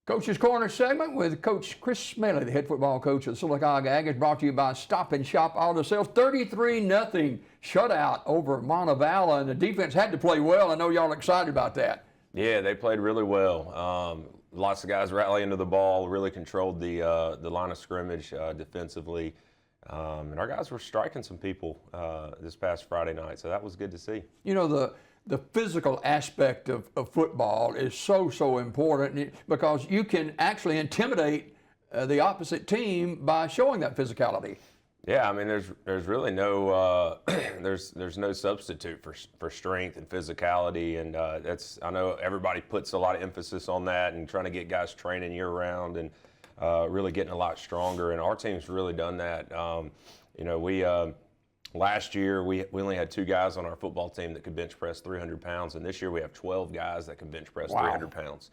Coach's Corner segment with Coach Chris Smelley, the head football coach of the Sylacauga Aggies, brought to you by Stop and Shop Auto Sales. 33-0 shutout over Montevallo, and the defense had to play well. I know y'all are excited about that. Yeah, they played really well. Lots of guys rallying to the ball, really controlled the line of scrimmage defensively. And our guys were striking some people this past Friday night, so that was good to see. You know, the physical aspect of football is so important because you can actually intimidate the opposite team by showing that physicality. Yeah, I mean, there's really no there's no substitute for strength and physicality, and I know everybody puts a lot of emphasis on that and trying to get guys training year round and really getting a lot stronger. And our team's really done that. We last year we only had 2 guys on our football team that could bench press 300 pounds, and this year we have 12 guys that can bench press 300 pounds,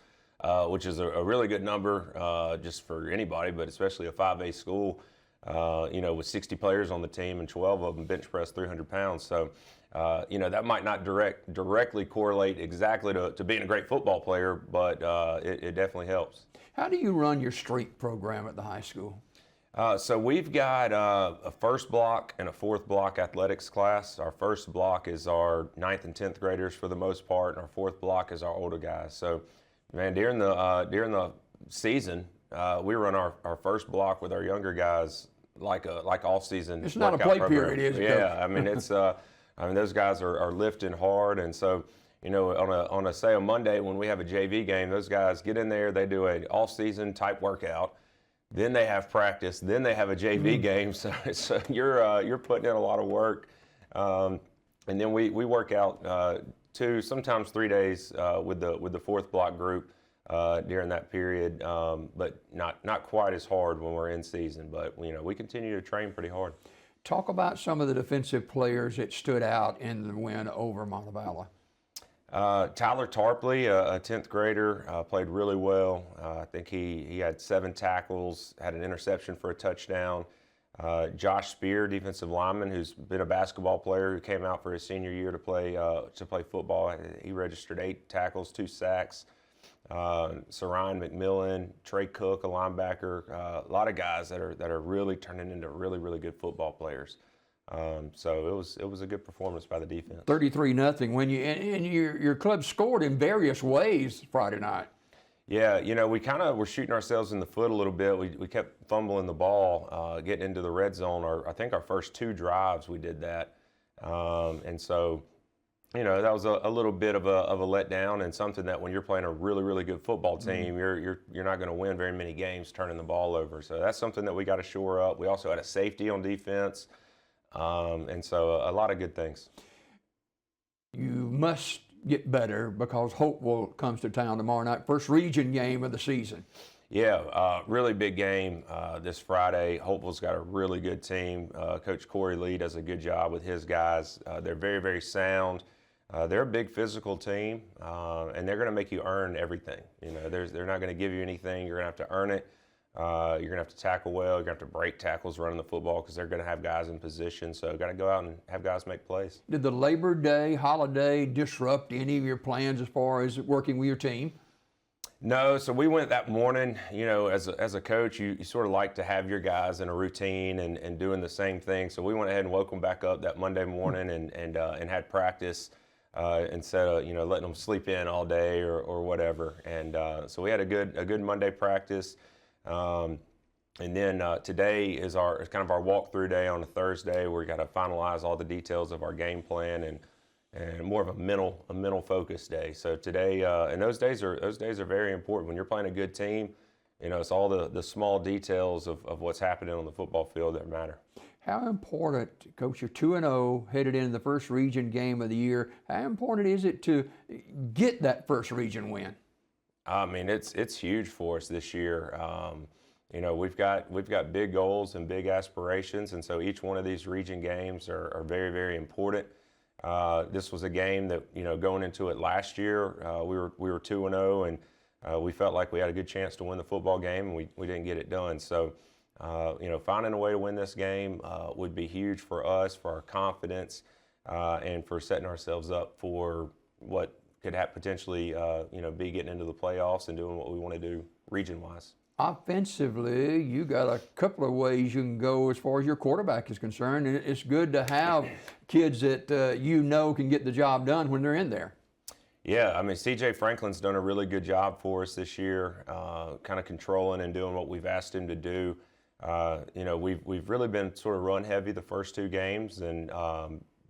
which is a really good number just for anybody, but especially a 5A school. With 60 players on the team and 12 of them bench press 300 pounds. So, that might not directly correlate exactly to being a great football player, but it definitely helps. How do you run your street program at the high school? So we've got a first block and a fourth block athletics class. Our first block is our 9th and 10th graders for the most part, and our fourth block is our older guys. So, man, during the season, we run our first block with our younger guys like all season. It's not a play period, is it? Yeah, I mean it's those guys are lifting hard, and so on a Monday when we have a JV game, those guys get in there, they do a all season type workout, then they have practice, then they have a JV game. So you're putting in a lot of work, and then we work out 2, sometimes 3 days with the fourth block group. During that period, but not quite as hard when we're in season. But we continue to train pretty hard. Talk about some of the defensive players that stood out in the win over Montevallo. Tyler Tarpley, a 10th grader, played really well. I think he had 7 tackles, had an interception for a touchdown. Josh Spear, defensive lineman, who's been a basketball player, who came out for his senior year to play football. He registered 8 tackles, 2 sacks. Sarian McMillan, Trey Cook, a linebacker, a lot of guys that are really turning into really, really good football players. So it was a good performance by the defense. 33-0 when your club scored in various ways Friday night. Yeah, we kind of were shooting ourselves in the foot a little bit. We kept fumbling the ball, getting into the red zone. I think our first 2 drives we did that, and so. That was a little bit of a letdown, and something that when you're playing a really, really good football team, you're not going to win very many games turning the ball over. So that's something that we got to shore up. We also had a safety on defense, and so a lot of good things. You must get better because Hopewell comes to town tomorrow night, first region game of the season. Yeah, really big game this Friday. Hopewell's got a really good team. Coach Corey Lee does a good job with his guys. They're very, very sound. They're a big physical team, and they're going to make you earn everything. They're not going to give you anything. You're going to have to earn it. You're going to have to tackle well. You're going to have to break tackles running the football because they're going to have guys in position. So got to go out and have guys make plays. Did the Labor Day holiday disrupt any of your plans as far as working with your team? No, so we went that morning. As a coach, you sort of like to have your guys in a routine and doing the same thing. So we went ahead and woke them back up that Monday morning and had practice. Instead of letting them sleep in all day or whatever, and so we had a good Monday practice, and then today is kind of our walkthrough day on a Thursday. We got to finalize all the details of our game plan and more of a mental focus day. So today and those days are very important when you're playing a good team. It's all the small details of what's happening on the football field that matter. How important, Coach, you're 2-0, headed into the first region game of the year. How important is it to get that first region win? I mean, it's huge for us this year. We've got big goals and big aspirations, and so each one of these region games are very, very important. This was a game that going into it last year, we were 2-0, and we felt like we had a good chance to win the football game, and we didn't get it done. So. Finding a way to win this game would be huge for us, for our confidence, and for setting ourselves up for what could potentially, be getting into the playoffs and doing what we want to do region-wise. Offensively, you got a couple of ways you can go as far as your quarterback is concerned. And it's good to have kids that you know can get the job done when they're in there. Yeah, I mean, C.J. Franklin's done a really good job for us this year, kind of controlling and doing what we've asked him to do. You know, we've really been sort of run heavy the first 2 games, and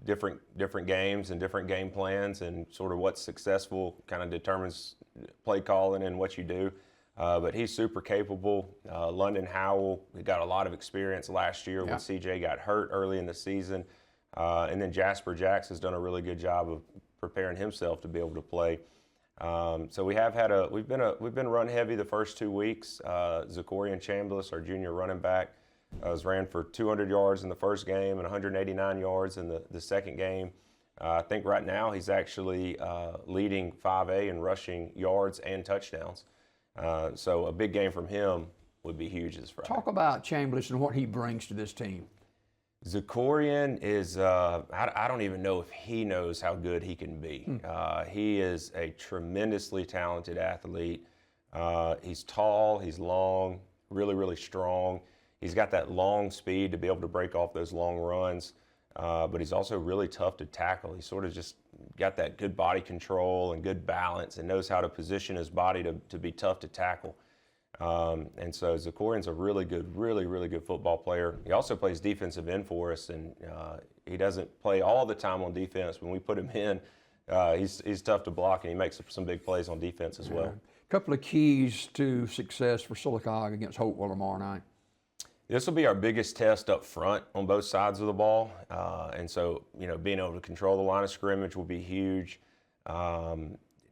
different games and different game plans, and sort of what's successful kind of determines play calling and what you do. But he's super capable. London Howell, he got a lot of experience last year when CJ got hurt early in the season. And then Jasper Jacks has done a really good job of preparing himself to be able to play. So we've been run heavy the first 2 weeks. Zachorian Chambliss, our junior running back, ran for 200 yards in the first game and 189 yards in the second game. I think right now he's actually leading 5A in rushing yards and touchdowns. So a big game from him would be huge this Friday. Talk about Chambliss and what he brings to this team. Zachorian is, I don't even know if he knows how good he can be. He is a tremendously talented athlete. He's tall, he's long, really, really strong. He's got that long speed to be able to break off those long runs, but he's also really tough to tackle. He's sort of just got that good body control and good balance and knows how to position his body to be tough to tackle. And so Zachorian's a really good football player. He also plays defensive end for us, and he doesn't play all the time on defense. When we put him in, he's tough to block, and he makes some big plays on defense as well. A couple of keys to success for Sylacauga against Hopewell tomorrow night. This will be our biggest test up front on both sides of the ball. And so, you know, being able to control the line of scrimmage will be huge.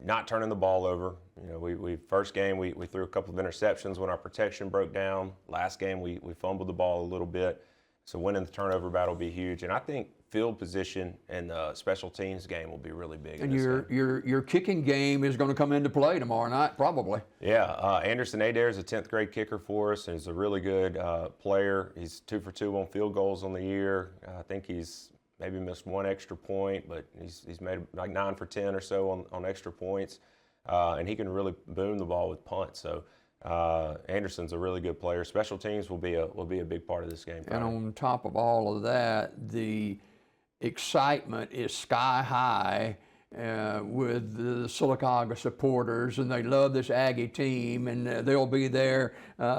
Not turning the ball over. You know, we first game we threw a couple of interceptions when our protection broke down. Last game we fumbled the ball a little bit. So winning the turnover battle will be huge. And I think field position and the special teams game will be really big. And your kicking game is going to come into play tomorrow night, probably. Yeah, Anderson Adair is a 10th grade kicker for us, and he's a really good player. He's 2 for 2 on field goals on the year. I think he's maybe missed 1 extra point, but he's made like 9 for 10 or so on extra points, and he can really boom the ball with punts. So Anderson's a really good player. Special teams will be a big part of this game. And on top of all of that, the excitement is sky high with the Sylacauga supporters, and they love this Aggie team, and they'll be there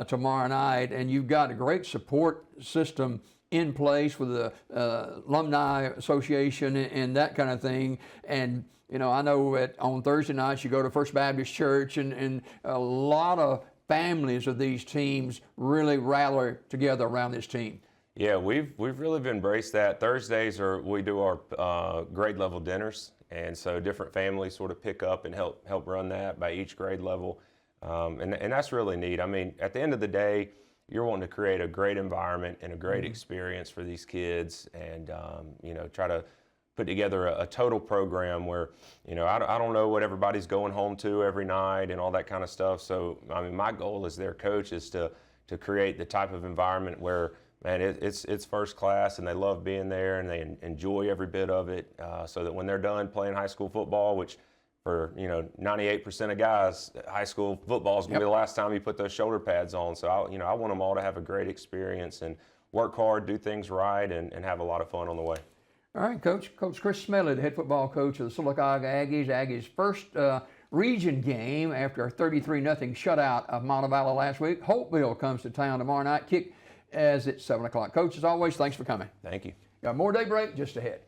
tomorrow night. And you've got a great support system in place with the Alumni Association and that kind of thing. And you know, I know on Thursday nights you go to First Baptist Church, and a lot of families of these teams really rally together around this team. Yeah, we've really embraced that. Thursdays we do our grade level dinners, and so different families sort of pick up and help run that by each grade level, and that's really neat. I mean, at the end of the day, you're wanting to create a great environment and a great experience for these kids, and you know, try to put together a total program where, you know, I don't know what everybody's going home to every night and all that kind of stuff. So I mean, my goal as their coach is to create the type of environment where, man, it's first class, and they love being there, and they enjoy every bit of it, so that when they're done playing high school football, which for, you know, 98% of guys, high school football is going to be the last time you put those shoulder pads on. So I want them all to have a great experience and work hard, do things right, and have a lot of fun on the way. All right, Coach Chris Smelley, the head football coach of the Sylacauga Aggies. Aggies' first region game after a 33-0 shutout of Montevallo last week. Hopeville comes to town tomorrow night. Kick as it's 7 o'clock. Coach, as always, thanks for coming. Thank you. Got more daybreak just ahead.